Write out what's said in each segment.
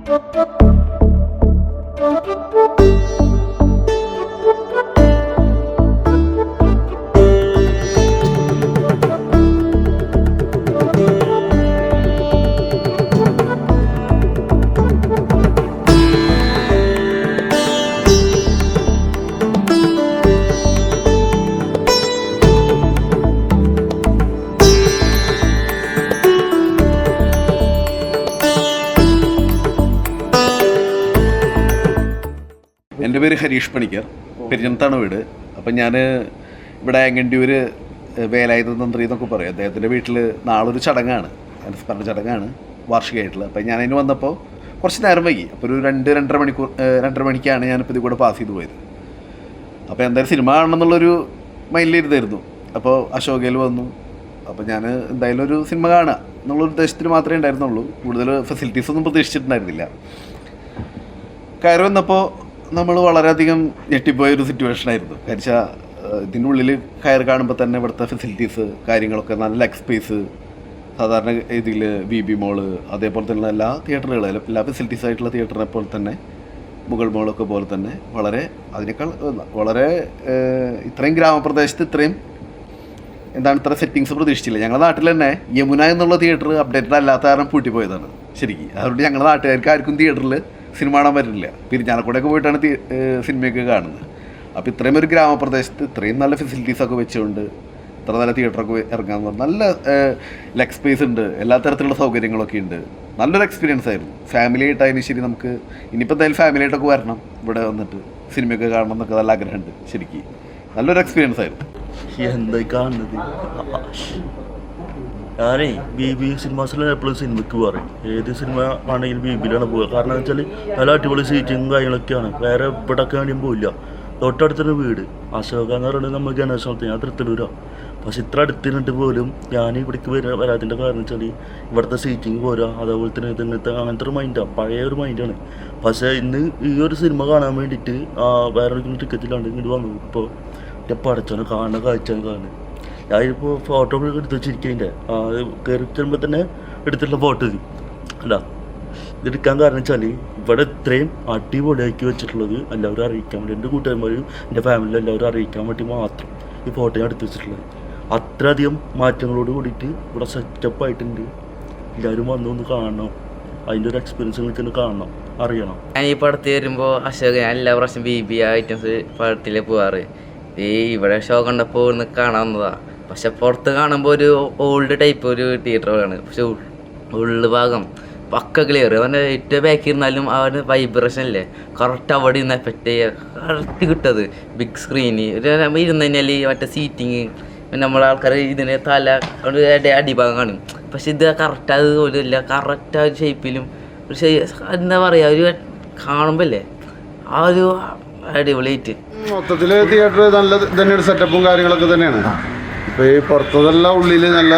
എൻ്റെ പേര് ഹരീഷ് പണിക്കർ, പെരിഞ്ഞത്താണ് വീട്. അപ്പം ഞാൻ ഇവിടെ ആങ്ങണ്ടിയൂർ വേലായുധ തന്ത്രി എന്നൊക്കെ പറയും. അദ്ദേഹത്തിൻ്റെ വീട്ടിൽ നാളൊരു ചടങ്ങാണ്, അനുസ്മരണ ചടങ്ങാണ്, വാർഷികമായിട്ടുള്ള. അപ്പം ഞാനതിന് വന്നപ്പോൾ കുറച്ച് നേരം വൈകി. അപ്പോൾ ഒരു 2-2.5 മണിക്കാണ് ഞാനിപ്പോൾ ഇത് കൂടെ പാസ് ചെയ്ത് പോയത്. അപ്പോൾ എന്തായാലും സിനിമ കാണണം എന്നുള്ളൊരു മൈൻഡിലിരുന്നായിരുന്നു. അപ്പോൾ അശോകയിൽ വന്നു. അപ്പോൾ ഞാൻ എന്തായാലും ഒരു സിനിമ കാണുക എന്നുള്ളൊരു ഉദ്ദേശത്തിന് മാത്രമേ ഉണ്ടായിരുന്നുള്ളൂ. കൂടുതൽ ഫെസിലിറ്റീസൊന്നും പ്രതീക്ഷിച്ചിട്ടുണ്ടായിരുന്നില്ല. കയറി വന്നപ്പോൾ നമ്മൾ വളരെയധികം ഞെട്ടിപ്പോയൊരു സിറ്റുവേഷനായിരുന്നു. കാരണം ഇതിൻ്റെ ഉള്ളിൽ കയറി കാണുമ്പോൾ തന്നെ ഇവിടുത്തെ ഫെസിലിറ്റീസ് കാര്യങ്ങളൊക്കെ നല്ല ലെഗ് സ്പേസ്, സാധാരണ ഇതിൽ BB മോള്, അതേപോലെ തന്നെ എല്ലാ തിയേറ്ററുകളും എല്ലാ ഫെസിലിറ്റീസ് ആയിട്ടുള്ള തിയേറ്ററിനെ പോലെ തന്നെ മുഗൾ മോളൊക്കെ പോലെ തന്നെ അതിനേക്കാൾ വളരെ ഇത്രയും ഗ്രാമപ്രദേശത്ത് ഇത്രയും ഇത്ര സെറ്റിങ്സ് പ്രതീക്ഷിച്ചില്ല. ഞങ്ങളുടെ നാട്ടിൽ തന്നെ യമുന എന്നുള്ള തിയേറ്റർ അപ്ഡേറ്റഡ് അല്ലാത്ത കാരണം പൂട്ടിപ്പോയതാണ് ശരിക്കും. അതുകൊണ്ട് ഞങ്ങളുടെ നാട്ടുകാർക്ക് ആർക്കും തിയേറ്ററിൽ സിനിമ കാണാൻ പറ്റില്ല. പിരിഞ്ഞാലക്കൂടെയൊക്കെ പോയിട്ടാണ് സിനിമയൊക്കെ കാണുന്നത്. അപ്പോൾ ഇത്രയും ഒരു ഗ്രാമപ്രദേശത്ത് ഇത്രയും നല്ല ഫെസിലിറ്റീസൊക്കെ വെച്ചുകൊണ്ട് ഇത്ര നല്ല തിയേറ്ററൊക്കെ ഇറങ്ങാമെന്ന് പറഞ്ഞാൽ നല്ല ലെഗ് സ്പേസ് ഉണ്ട്, എല്ലാ തരത്തിലുള്ള സൗകര്യങ്ങളൊക്കെ ഉണ്ട്. നല്ലൊരു എക്സ്പീരിയൻസ് ആയിരുന്നു. ഫാമിലി ആയിട്ടായാലും ശരി, നമുക്ക് ഇനിയിപ്പോൾ എന്തായാലും ഫാമിലി ആയിട്ടൊക്കെ വരണം, ഇവിടെ വന്നിട്ട് സിനിമയൊക്കെ കാണണം എന്നൊക്കെ നല്ല ആഗ്രഹമുണ്ട്. ശരിക്കും നല്ലൊരു എക്സ്പീരിയൻസ് ആയിരുന്നു. എന്തായി കാണുന്നത്? ഞാനേ BB സിനിമാസിലാണ് എപ്പോഴും സിനിമയ്ക്ക് പോകാറ്. ഏത് സിനിമ ആണെങ്കിലും BBയിലാണ് പോവുക. കാരണം എന്ന് വെച്ചാൽ നല്ല അടിപൊളി സീറ്റിങ്ങും കാര്യങ്ങളൊക്കെയാണ്. വേറെ ഇവിടെയൊക്കെ ആണെങ്കിലും പോയില്ല. തൊട്ടടുത്തൊരു വീട് അശോക എന്ന് പറയുന്നത് നമ്മൾ ഗണേശോളത്തിന്, ഞാൻ തൃത്തലൂരാണ്. പക്ഷെ ഇത്ര അടുത്തിട്ട് പോലും ഞാൻ ഇവിടേക്ക് വരാതിൻ്റെ കാരണം വെച്ചാൽ ഇവിടുത്തെ സീറ്റിങ് പോരാ, അതേപോലെ തന്നെ ഇങ്ങനത്തെ അങ്ങനത്തെ ഒരു മൈൻഡാണ്, പഴയ ഒരു മൈൻഡാണ്. പക്ഷേ ഇന്ന് ഈ ഒരു സിനിമ കാണാൻ വേണ്ടിയിട്ട് വേറെ ടിക്കറ്റില്ലാണ്ട് ഇങ്ങോട്ട് വന്നു. ഇപ്പോൾ എൻ്റെ പടച്ചോനെ കാണുന്ന കാഴ്ചയാണ് കാണുന്നത്. ഞാനിപ്പോൾ ഫോട്ടോ എടുത്ത് വെച്ചിരിക്കുന്നതിൻ്റെ കയറി ചെല്ലുമ്പോൾ തന്നെ എടുത്തിട്ടുള്ള ഫോട്ടോ ഇത് അല്ല. ഇതെടുക്കാൻ കാരണം വെച്ചാൽ ഇവിടെ ഇത്രയും അടിപൊളിയാക്കി വെച്ചിട്ടുള്ളത് എല്ലാവരും അറിയിക്കാൻ വേണ്ടി, എൻ്റെ കൂട്ടുകാരന്മാരും എൻ്റെ ഫാമിലി എല്ലാവരും അറിയിക്കാൻ വേണ്ടി മാത്രം ഈ ഫോട്ടോ ഞാൻ എടുത്ത് വെച്ചിട്ടുള്ളത്. അത്രയധികം മാറ്റങ്ങളോട് കൂടിയിട്ട് ഇവിടെ സെറ്റപ്പ് ആയിട്ടുണ്ട്. എല്ലാവരും വന്നൊന്ന് കാണണം, അതിൻ്റെ ഒരു എക്സ്പീരിയൻസ് നിങ്ങൾക്ക് കാണണം, അറിയണം. ഞാൻ ഈ പടത്തിൽ വരുമ്പോൾ അശോക ഞാൻ എല്ലാ പ്രാവശ്യം BB ഐറ്റംസ് പടത്തിൽ പോവാറ്. ഇവിടെ ഷോ കണ്ടപ്പോൾ ഒന്ന് കാണാൻ വന്നതാണ്. പക്ഷെ പുറത്ത് കാണുമ്പോൾ ഒരു ഓൾഡ് ടൈപ്പ് ഒരു തിയേറ്ററാണ്. പക്ഷെ ഉള്ളു ഭാഗം പക്ക ക്ലിയർ. അവൻ്റെ ഏറ്റവും ബാക്കിൽ ഇരുന്നാലും അവന് വൈബ്രേഷൻ ഇല്ലേ, കറക്റ്റ് അവിടെ ഇരുന്ന് എഫക്റ്റ് ചെയ്യുക, കറക്റ്റ് കിട്ടത്. ബിഗ് സ്ക്രീന് ഇരുന്ന് കഴിഞ്ഞാൽ മറ്റേ സീറ്റിങ്, പിന്നെ നമ്മളെ ആൾക്കാർ ഇതിന് തല അടിഭാഗം കാണും. പക്ഷെ ഇത് കറക്റ്റ് അതുപോലെ ഇല്ല, കറക്റ്റ് ആ ഒരു ഷേപ്പിലും ഒരു എന്താ പറയുക, ഒരു കാണുമ്പോൾ അല്ലേ ആ ഒരു അടിപൊളിയായിട്ട്. മൊത്തത്തിൽ തിയേറ്റർ നല്ല തന്നെയാണ്, സെറ്റപ്പും കാര്യങ്ങളൊക്കെ തന്നെയാണ്. ഇപ്പോൾ ഈ പുറത്തതല്ല ഉള്ളിൽ നല്ല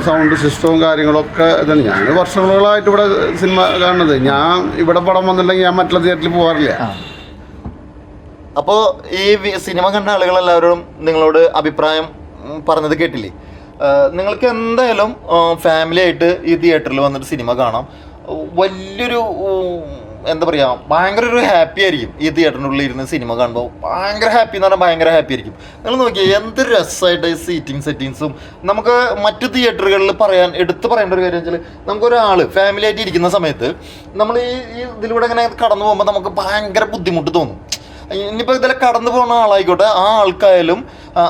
സൗണ്ട് സിസ്റ്റവും കാര്യങ്ങളൊക്കെ തന്നെ. ഞാൻ വർഷങ്ങളായിട്ട് ഇവിടെ സിനിമ കാണുന്നത്. ഞാൻ ഇവിടെ പടം വന്നിട്ടുണ്ടെങ്കിൽ ഞാൻ മറ്റുള്ള തിയേറ്ററിൽ പോകാറില്ല. അപ്പോൾ ഈ സിനിമ കണ്ട ആളുകളെല്ലാവരും നിങ്ങളോട് അഭിപ്രായം പറഞ്ഞത് കേട്ടില്ലേ? നിങ്ങൾക്ക് എന്തായാലും ഫാമിലി ആയിട്ട് ഈ തിയേറ്ററിൽ വന്നിട്ട് സിനിമ കാണാം. വലിയൊരു എന്താ പറയുക, ഭയങ്കര ഒരു ഹാപ്പി ആയിരിക്കും ഈ തിയേറ്ററിനുള്ളിൽ ഇരുന്ന് സിനിമ കാണുമ്പോൾ. ഭയങ്കര ഹാപ്പി എന്ന് പറഞ്ഞാൽ ഭയങ്കര ഹാപ്പി ആയിരിക്കും. നിങ്ങൾ നോക്കിയാൽ എന്ത് രസമായിട്ട് ഈ സീറ്റിംഗ് സെറ്റിങ്സും. നമുക്ക് മറ്റ് തിയേറ്ററുകളിൽ എടുത്ത് പറയേണ്ട ഒരു കാര്യം വെച്ചാൽ, നമുക്കൊരാൾ ഫാമിലി ആയിട്ട് ഇരിക്കുന്ന സമയത്ത് നമ്മൾ ഈ ഇതിലൂടെ ഇങ്ങനെ കടന്നു പോകുമ്പോൾ നമുക്ക് ഭയങ്കര ബുദ്ധിമുട്ട് തോന്നും. ഇനിയിപ്പോൾ ഇതിൽ കടന്നു പോകുന്ന ആളായിക്കോട്ടെ, ആ ആൾക്കായാലും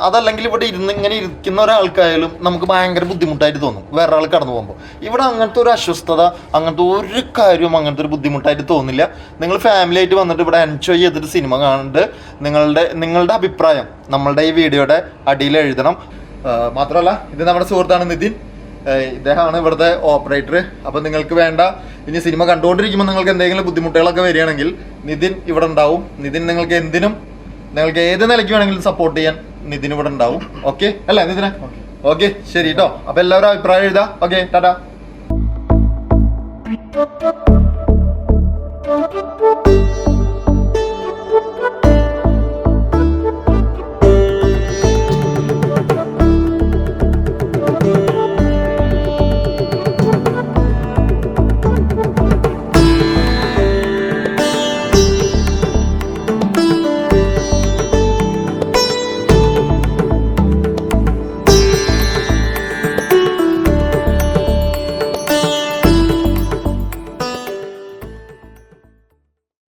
അതല്ലെങ്കിൽ ഇവിടെ ഇങ്ങനെ ഇരിക്കുന്ന ഒരാൾക്കായാലും നമുക്ക് ഭയങ്കര ബുദ്ധിമുട്ടായിട്ട് തോന്നും വേറെ ആൾ കടന്നു പോകുമ്പോൾ. ഇവിടെ അങ്ങനത്തെ ഒരു അസ്വസ്ഥത, അങ്ങനത്തെ ഒരു കാര്യവും അങ്ങനത്തെ ഒരു ബുദ്ധിമുട്ടായിട്ട് തോന്നില്ല. നിങ്ങൾ ഫാമിലി ആയിട്ട് വന്നിട്ട് ഇവിടെ എൻജോയ് ചെയ്തിട്ട് സിനിമ കാണുന്നുണ്ട്. നിങ്ങളുടെ അഭിപ്രായം നമ്മളുടെ ഈ വീഡിയോയുടെ അടിയിൽ എഴുതണം. മാത്രമല്ല, ഇത് നമ്മുടെ സുഹൃത്താണ് നിതിൻ. ഇദ്ദേഹമാണ് ഇവിടുത്തെ ഓപ്പറേറ്റർ. അപ്പോൾ നിങ്ങൾക്ക് വേണ്ട, ഇനി സിനിമ കണ്ടുകൊണ്ടിരിക്കുമ്പോൾ നിങ്ങൾക്ക് എന്തെങ്കിലും ബുദ്ധിമുട്ടുകളൊക്കെ വരികയാണെങ്കിൽ നിതിൻ ഇവിടെ ഉണ്ടാവും. നിതിൻ നിങ്ങൾക്ക് ഏത് നിലയ്ക്ക് വേണമെങ്കിലും സപ്പോർട്ട് ചെയ്യാൻ നിതിൻ ഇവിടെ ഉണ്ടാവും. ഓക്കെ അല്ലേ നിതിനെ? ഓക്കെ, ശരി കേട്ടോ. അപ്പോൾ എല്ലാവരും അഭിപ്രായം എഴുതാം. ഓക്കെ, ടാറ്റാ.